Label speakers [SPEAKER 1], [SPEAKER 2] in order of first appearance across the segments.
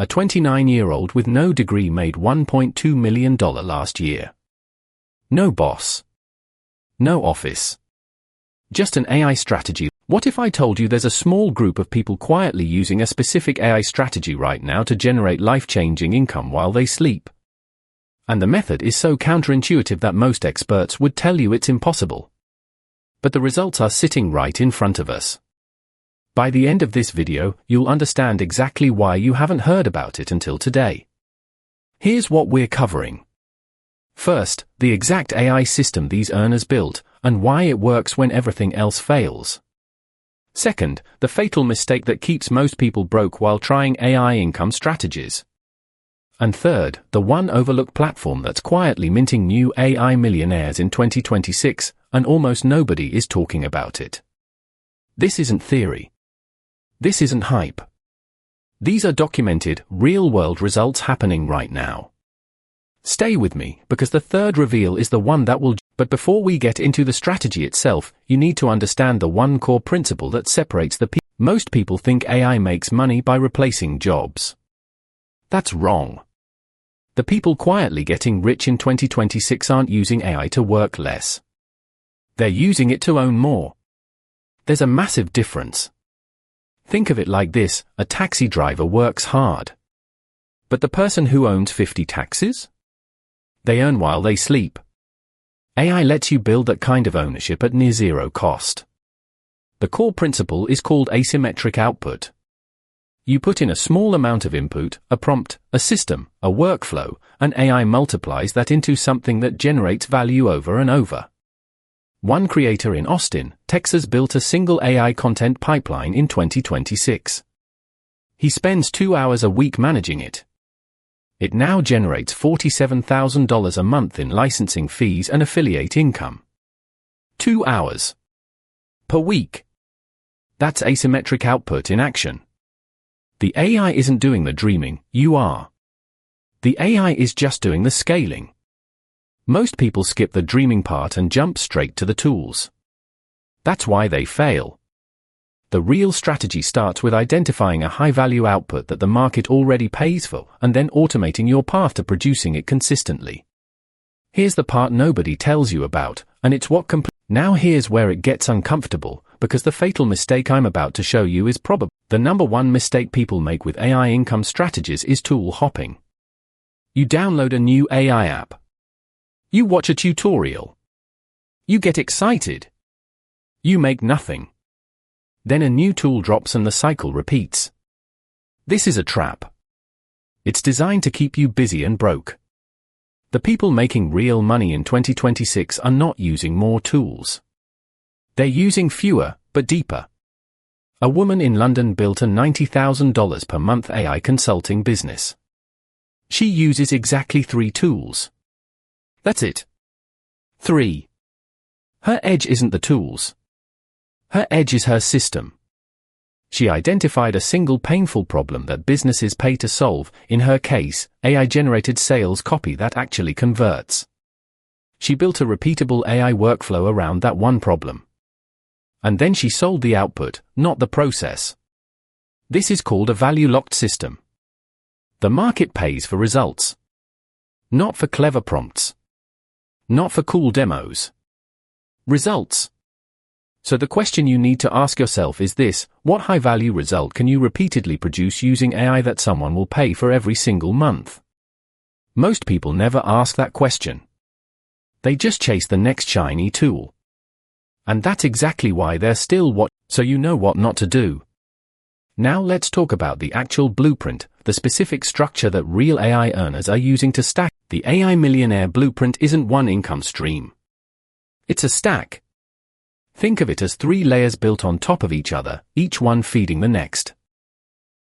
[SPEAKER 1] A 29-year-old with no degree made $1.2 million last year. No boss. No office. Just an AI strategy. What if I told you there's a small group of people quietly using a specific AI strategy right now to generate life-changing income while they sleep? And the method is so counterintuitive that most experts would tell you it's impossible. But the results are sitting right in front of us. By the end of this video, you'll understand exactly why you haven't heard about it until today. Here's what we're covering. First, the exact AI system these earners built, and why it works when everything else fails. Second, the fatal mistake that keeps most people broke while trying AI income strategies. And third, the one overlooked platform that's quietly minting new AI millionaires in 2026, and almost nobody is talking about it. This isn't theory. This isn't hype. These are documented, real-world results happening right now. Stay with me, because the third reveal is the one that will... But before we get into the strategy itself, you need to understand the one core principle that separates the people. Most people think AI makes money by replacing jobs. That's wrong. The people quietly getting rich in 2026 aren't using AI to work less. They're using it to own more. There's a massive difference. Think of it like this: a taxi driver works hard. But the person who owns 50 taxis? They earn while they sleep. AI lets you build that kind of ownership at near zero cost. The core principle is called asymmetric output. You put in a small amount of input, a prompt, a system, a workflow, and AI multiplies that into something that generates value over and over. One creator in Austin, Texas built a single AI content pipeline in 2026. He spends 2 hours a week managing it. It now generates $47,000 a month in licensing fees and affiliate income. 2 hours per week. That's asymmetric output in action. The AI isn't doing the dreaming, you are. The AI is just doing the scaling. Most people skip the dreaming part and jump straight to the tools. That's why they fail. The real strategy starts with identifying a high-value output that the market already pays for, and then automating your path to producing it consistently. Here's the part nobody tells you about, and it's what Now here's where it gets uncomfortable, because the fatal mistake I'm about to show you is probably the number one mistake people make with AI income strategies is tool hopping. You download a new AI app. You watch a tutorial. You get excited. You make nothing. Then a new tool drops and the cycle repeats. This is a trap. It's designed to keep you busy and broke. The people making real money in 2026 are not using more tools. They're using fewer, but deeper. A woman in London built a $90,000 per month AI consulting business. She uses exactly 3 tools. That's it. 3. Her edge isn't the tools. Her edge is her system. She identified a single painful problem that businesses pay to solve, in her case, AI-generated sales copy that actually converts. She built a repeatable AI workflow around that one problem. And then she sold the output, not the process. This is called a value-locked system. The market pays for results. Not for clever prompts. Not for cool demos. Results. So the question you need to ask yourself is this: what high-value result can you repeatedly produce using AI that someone will pay for every single month? Most people never ask that question. They just chase the next shiny tool. And that's exactly why they're still so you know what not to do. Now let's talk about the actual blueprint, the specific structure that real AI earners are using to stack. The AI Millionaire blueprint isn't one income stream. It's a stack. Think of it as 3 layers built on top of each other, each one feeding the next.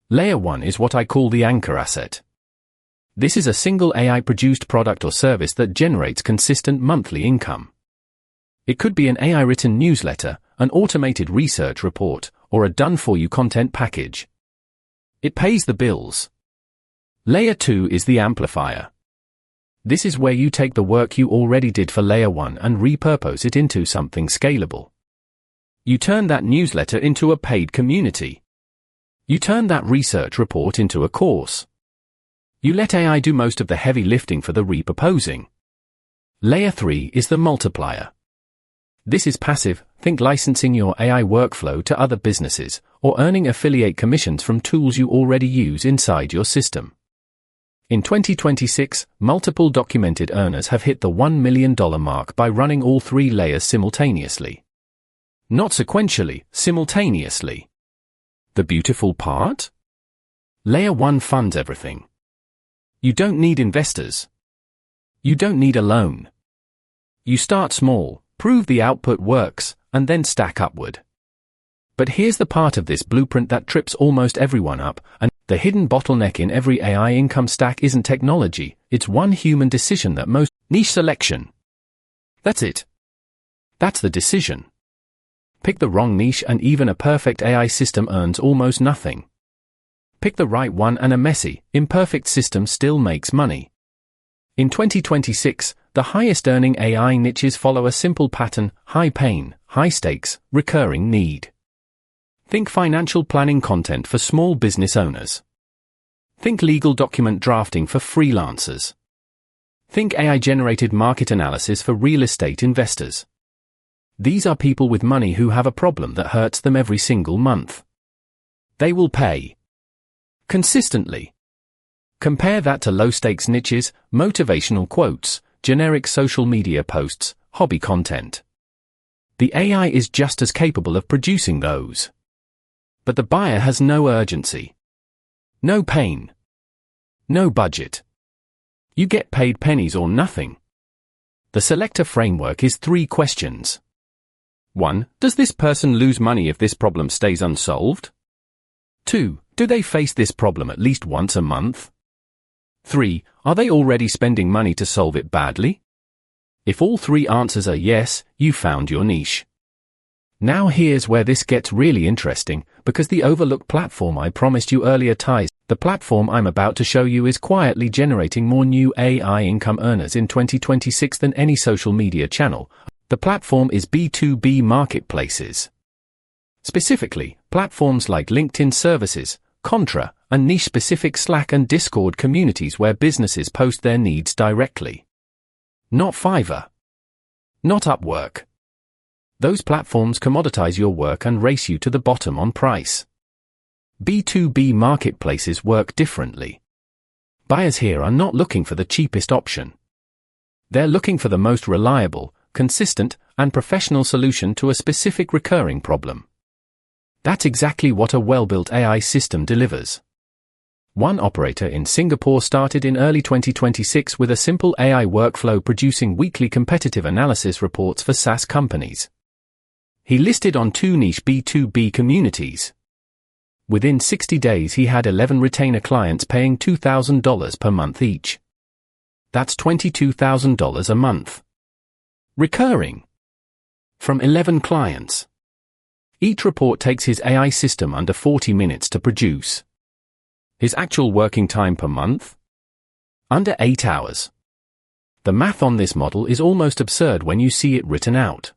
[SPEAKER 1] Layer 1 is what I call the anchor asset. This is a single AI-produced product or service that generates consistent monthly income. It could be an AI-written newsletter, an automated research report, or a done-for-you content package. It pays the bills. Layer 2 is the amplifier. This is where you take the work you already did for Layer 1 and repurpose it into something scalable. You turn that newsletter into a paid community. You turn that research report into a course. You let AI do most of the heavy lifting for the repurposing. Layer 3 is the multiplier. This is passive. Think licensing your AI workflow to other businesses, or earning affiliate commissions from tools you already use inside your system. In 2026, multiple documented earners have hit the $1 million mark by running all 3 layers simultaneously. Not sequentially, simultaneously. The beautiful part? Layer 1 funds everything. You don't need investors. You don't need a loan. You start small, prove the output works, and then stack upward. But here's the part of this blueprint that trips almost everyone up, and the hidden bottleneck in every AI income stack isn't technology, it's one human decision that most niche selection. That's it. That's the decision. Pick the wrong niche and even a perfect AI system earns almost nothing. Pick the right one and a messy, imperfect system still makes money. In 2026, the highest earning AI niches follow a simple pattern: high pain, high stakes, recurring need. Think financial planning content for small business owners. Think legal document drafting for freelancers. Think AI-generated market analysis for real estate investors. These are people with money who have a problem that hurts them every single month. They will pay consistently. Compare that to low-stakes niches, motivational quotes, generic social media posts, hobby content. The AI is just as capable of producing those. But the buyer has no urgency. No pain. No budget. You get paid pennies or nothing. The selector framework is 3 questions. 1. Does this person lose money if this problem stays unsolved? 2. Do they face this problem at least once a month? 3. Are they already spending money to solve it badly? If all 3 answers are yes, you found your niche. Now here's where this gets really interesting, because the overlooked platform I promised you earlier ties. The platform I'm about to show you is quietly generating more new AI income earners in 2026 than any social media channel. The platform is B2B marketplaces. Specifically, platforms like LinkedIn Services, Contra, and niche-specific Slack and Discord communities where businesses post their needs directly. Not Fiverr. Not Upwork. Those platforms commoditize your work and race you to the bottom on price. B2B marketplaces work differently. Buyers here are not looking for the cheapest option. They're looking for the most reliable, consistent, and professional solution to a specific recurring problem. That's exactly what a well-built AI system delivers. One operator in Singapore started in early 2026 with a simple AI workflow producing weekly competitive analysis reports for SaaS companies. He listed on 2 niche B2B communities. Within 60 days he had 11 retainer clients paying $2,000 per month each. That's $22,000 a month. Recurring. From 11 clients. Each report takes his AI system under 40 minutes to produce. His actual working time per month? Under 8 hours. The math on this model is almost absurd when you see it written out.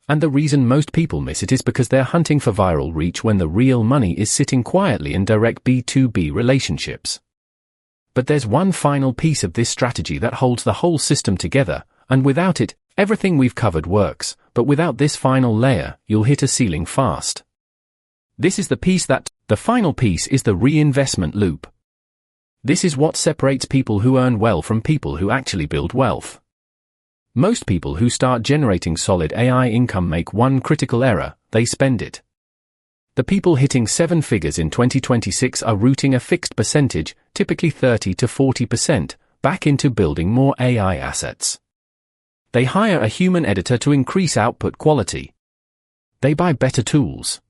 [SPEAKER 1] And the reason most people miss it is because they're hunting for viral reach when the real money is sitting quietly in direct B2B relationships. But there's one final piece of this strategy that holds the whole system together, and without it, everything we've covered works, but without this final layer, you'll hit a ceiling fast. The final piece is the reinvestment loop. This is what separates people who earn well from people who actually build wealth. Most people who start generating solid AI income make one critical error: they spend it. The people hitting 7 figures in 2026 are routing a fixed percentage, typically 30 to 40%, back into building more AI assets. They hire a human editor to increase output quality. They buy better tools.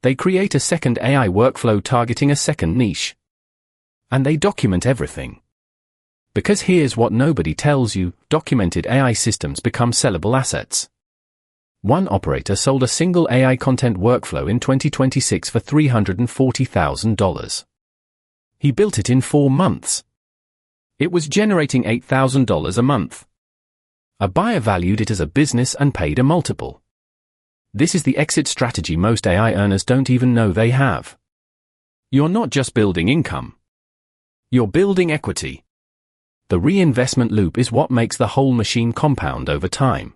[SPEAKER 1] They create a second AI workflow targeting a second niche. And they document everything. Because here's what nobody tells you: documented AI systems become sellable assets. One operator sold a single AI content workflow in 2026 for $340,000. He built it in 4 months. It was generating $8,000 a month. A buyer valued it as a business and paid a multiple. This is the exit strategy most AI earners don't even know they have. You're not just building income. You're building equity. The reinvestment loop is what makes the whole machine compound over time.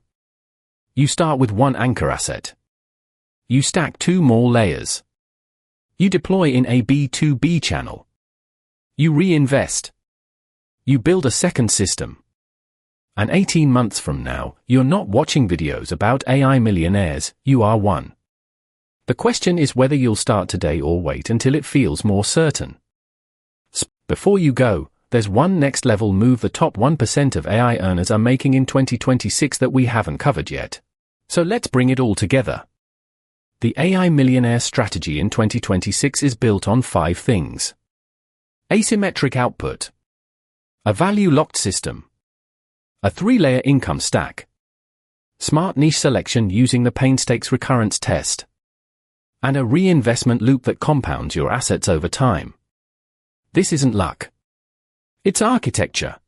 [SPEAKER 1] You start with one anchor asset. You stack two more layers. You deploy in a B2B channel. You reinvest. You build a second system. And 18 months from now, you're not watching videos about AI millionaires, you are one. The question is whether you'll start today or wait until it feels more certain. Before you go, there's one next level move the top 1% of AI earners are making in 2026 that we haven't covered yet. So let's bring it all together. The AI millionaire strategy in 2026 is built on 5 things. Asymmetric output. A value-locked system. A 3-layer income stack. Smart niche selection using the painstaking recurrence test. And a reinvestment loop that compounds your assets over time. This isn't luck. It's architecture.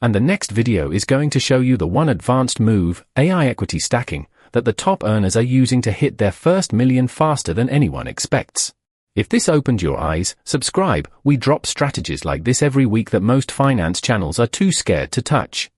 [SPEAKER 1] And the next video is going to show you the one advanced move, AI equity stacking, that the top earners are using to hit their first million faster than anyone expects. If this opened your eyes, subscribe. We drop strategies like this every week that most finance channels are too scared to touch.